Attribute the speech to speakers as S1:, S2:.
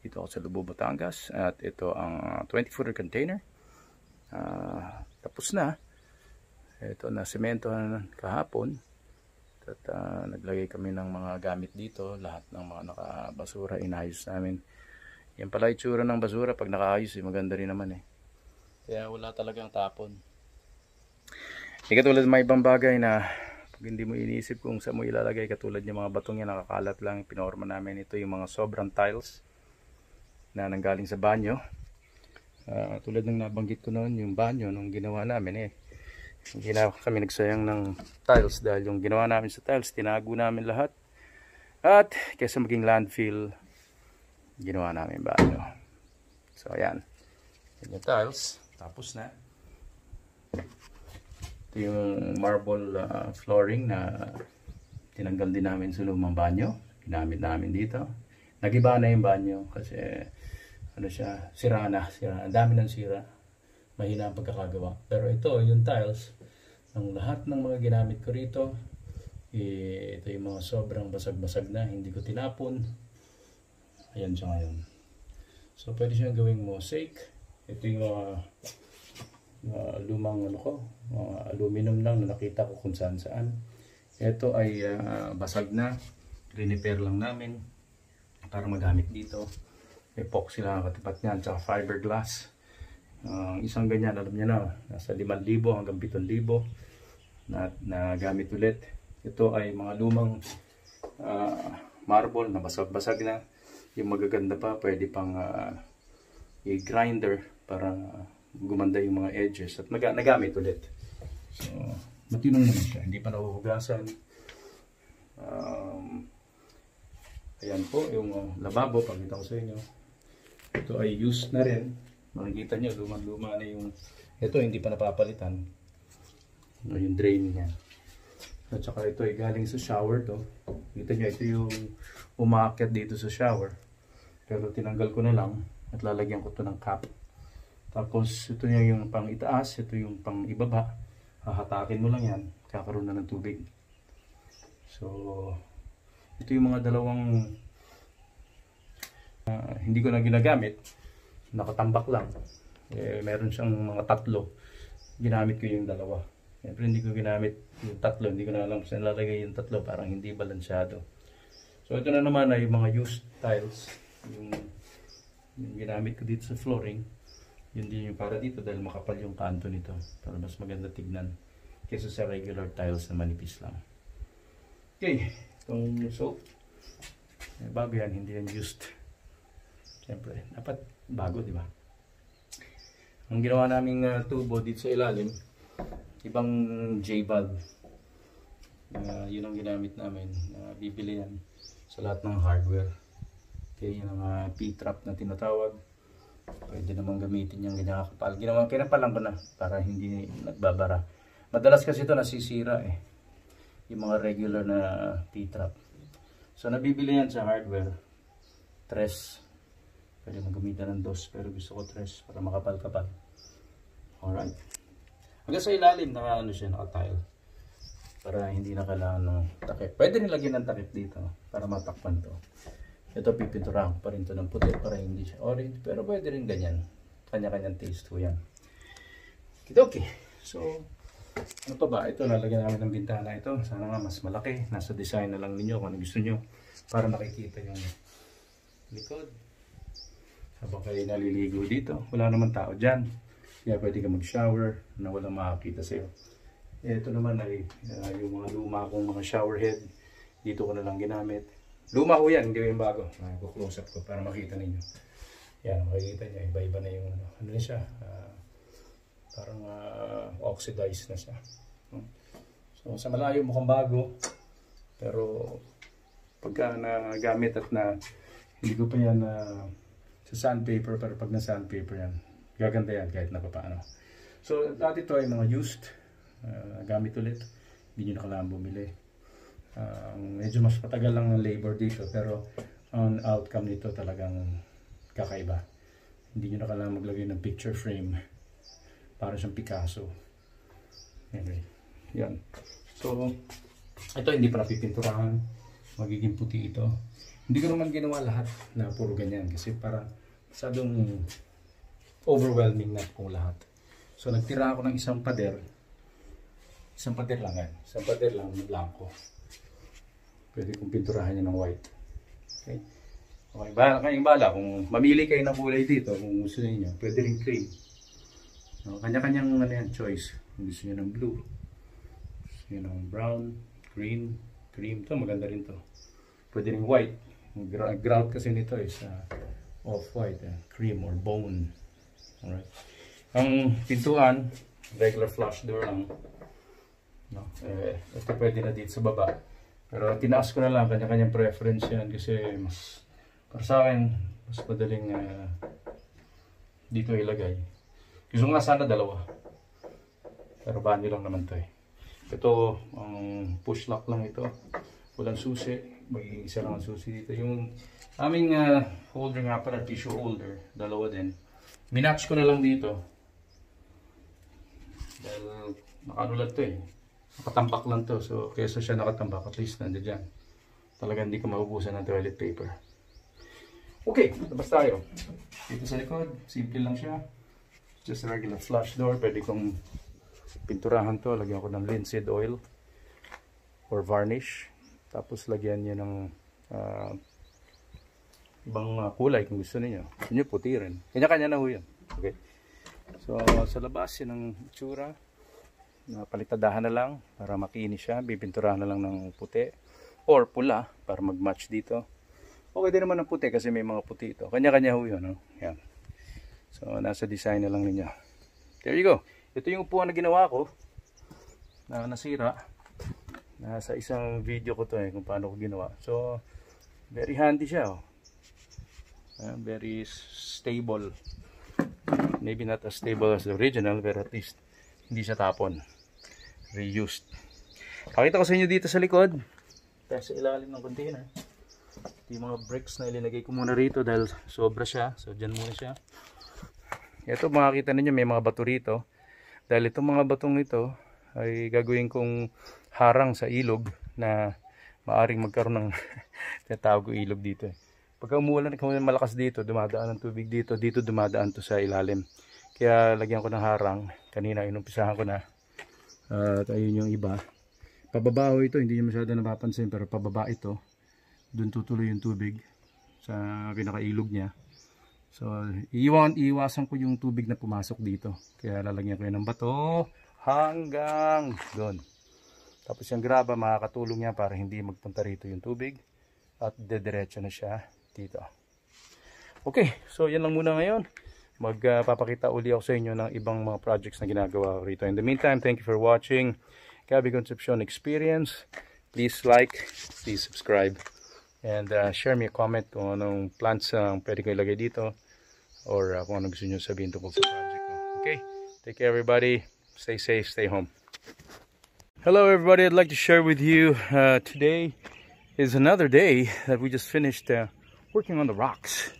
S1: Dito ako sa Lubao, Batangas. At ito ang 20-footer container. Tapos na. Ito na sementohan kahapon. At naglagay kami ng mga gamit dito. Lahat ng mga nakabasura inayos namin. Yan pala itsura ng basura pag nakaayos. Maganda rin naman eh. Kaya wala talagang tapon. Hindi katulad ng mga ibang bagay na pag hindi mo iniisip kung saan mo ilalagay, katulad yung mga batong yan nakakalat lang. Pinorma namin ito yung mga sobrang tiles na nanggaling sa banyo. Tulad ng nabanggit ko noon, yung banyo nung ginawa namin hindi na kami nagsayang ng tiles dahil yung ginawa namin sa tiles tinago namin lahat. At kaysa maging landfill, ginawa namin banyo. So ayan, yung tiles tapos na. Ito yung marble flooring na tinanggal din namin sa lumang banyo. Ginamit namin dito. Nagiba na yung banyo kasi ano siya, sira na. Ang dami ng sira. Mahina ang pagkakagawa. Pero ito, yung tiles, ang lahat ng mga ginamit ko rito, ito yung mga sobrang basag-basag na. Hindi ko tinapon. Ayan siya ngayon. So pwede siyang gawing mosaic. Ito yung mga lumang mga aluminum lang na nakita ko kung saan saan. Ito ay basag na, rinipair lang namin para magamit dito. Epoxy lang ang katapat niyan, tsaka fiberglass. Isang ganyan, alam niyo na, nasa 5,000 hanggang 7,000 na gamit ulit. Ito ay mga lumang marble na basag-basag na. Yung magaganda pa, pwede pang i-grinder para gumanda yung mga edges at nagamit ulit. So, matinong naman siya, hindi pa nahuhugasan. Ayan po yung lababo, pakita ko sa inyo. Ito ay used na rin. Makikita nyo, lumang-luma na yung ito, hindi pa napapalitan. Yung drain niya. At saka ito ay galing sa shower to. Kita nyo, ito yung umaakyat dito sa shower. Pero tinanggal ko na lang at lalagyan ko to ng cap. Tapos ito yung pang itaas, ito yung pang ibaba. Hahatakin mo lang yan, kakaroon na ng tubig. So ito yung mga dalawang hindi ko na ginagamit, nakatambak lang. Meron siyang mga 3. Ginamit ko yung 2. Siyempre hindi ko ginamit yung 3, hindi ko na alam saan lalagay yung 3, parang hindi balansyado. So ito na naman ay mga used tiles, yung ginamit ko dito sa flooring. Yun din yung para dito dahil makapal yung kanto nito para mas maganda tignan kaysa sa regular tiles na manipis lang. Okay, itong soap bago yan, hindi yan used. Siyempre, dapat bago, di ba? Ang ginawa naming tubo dito sa ilalim, ibang J-valve. Yun ang ginamit namin. Bibili yan sa lahat ng hardware. Okay, yung mga P-trap na tinatawag. Pwede naman gamitin yung ganyan kapal. Kinapalan ko na para hindi nagbabara. Madalas kasi ito nasisira yung mga regular na P-trap. So nabibili yan sa hardware. 3. Pwede mo gamitin ng 2 pero gusto ko 3 para makapal-kapal. Alright. Hanggang sa ilalim naka-tile. Para hindi na kailangan ng takip. Pwede nilagyan ng takip dito para matakpan to. Ito pipinturahan pa rin ito ng puti para hindi siya orange. Pero pwede rin ganyan. Kanya-kanyang taste ko yan. Okay. So, ano pa ba? Ito, lalagyan namin ng bintana ito. Sana nga mas malaki. Nasa design na lang ninyo kung ano gusto nyo. Para nakikita yung likod. Habang kayo naliligo dito. Wala naman tao dyan. Kaya pwede ka mag-shower na walang makakita sa'yo. Ito naman ay yung mga luma kong mga shower head. Dito ko na lang ginamit. Luma ko yan, hindi yung bago. Close up ko para makita ninyo. Yan, makikita nyo, iba-iba na yung ano na siya. Parang oxidized na siya. So sa malayo mukhang bago. Pero pagka nagamit at hindi ko pa yan sa sandpaper, pero pag na sandpaper yan, gaganda yan kahit na paano. So dati ito ay mga used. Gamit ulit. Hindi nyo na kailangan bumili. Medyo mas matagal lang ng labor dito pero ang outcome nito talagang kakaiba. Hindi nyo na kailangan maglagay ng picture frame para siyang Picasso. Anyway, yan. So ito hindi pa napipinturahan, magiging puti ito. Hindi ko naman ginawa lahat na puro ganyan kasi parang masyadong overwhelming na kung lahat. So nagtira ako ng isang pader. Isang pader lang yan. Isang pader lang ng blanco. Pwede kong pinturahan niya ng white. Okay? Okay, bahala kayong bala. Kung mamili kayo ng kulay dito, kung gusto niyo, pwede rin cream. So, kanya-kanyang ano yan, choice. Kung gusto niyo ng blue, gusto niyo ng brown, green, cream. Ito, maganda rin to. Pwede rin white. Grout kasi nito is off-white, cream or bone. Alright. Ang pintuan, regular flush door lang. No? Ito pwede na dito sa baba. Pero tinaas ko na lang, kanya-kanyang preference yan kasi mas, para sa akin, mas madaling dito ilagay. Gusto nga sana dalawa. Pero bani lang naman to eh. Ito, ang push lock lang ito. Walang susi. May isa lang ang susi dito. Yung aming holder nga pala, tissue holder. Dalawa din. Minatch ko na lang dito. Dahil nakanulat to eh. Nakatambak lang to. So, kesa siya nakatambak, at least nandiyan dyan. Talagang hindi ko maubusan ng toilet paper. Okay, labas tayo. Dito sa likod, simple lang siya. Just a regular flush door. Pwede kong pinturahan to. Lagyan ko ng linseed oil or varnish. Tapos lagyan niyo ng ibang kulay kung gusto niyo. Gusto niyo puti rin. Kanya-kanya na ho yun. Okay. So sa labas yun ang itsura. Palitadahan na lang para makinis siya. Bipinturahan na lang ng puti or pula para mag-match dito. Okay din naman ng puti kasi may mga puti ito. Kanya-kanya ho yun. No? Yan. So nasa design na lang ninyo. There you go. Ito yung upuan na ginawa ko na nasira. Nasa isang video ko to eh kung paano ko ginawa. So very handy siya. Oh. Very stable. Maybe not as stable as the original, but at least hindi siya tapon. Reused. Pakita ko sa inyo dito sa likod. Kaya sa ilalim ng container. Yung mga bricks na ilinagay ko muna rito dahil sobra siya. So dyan muna siya. Ito makikita ninyo may mga bato rito. Dahil itong mga batong ito ay gagawin kong harang sa ilog na maaring magkaroon ng tinatawag ko ilog dito eh. Pagka umuulan malakas dito, dumadaan ang tubig dito, dito dumadaan to sa ilalim. Kaya lagyan ko ng harang. Kanina inumpisahan ko na. At ayun yung iba. Pababa ito, hindi nyo masyado napapansin pero pababa ito. Doon tutuloy yung tubig sa pinakailog niya. So iwasan ko yung tubig na pumasok dito. Kaya lalagyan ko yun ng bato hanggang doon. Tapos yung graba makakatulong niya para hindi magpunta rito yung tubig at dediretso na siya dito. Okay, so yan lang muna ngayon. Magpapakita uli ako sa inyo ng ibang mga projects na ginagawa rito. In the meantime, thank you for watching Gabby Concepcion Experience. Please like, please subscribe, and share me a comment kung anong plants ang pwede ko ilagay dito or kung anong gusto nyo sabihin tungkol sa project ko. Okay, take care everybody. Stay safe, stay home. Hello everybody, I'd like to share with you today is another day that we just finished working on the rocks.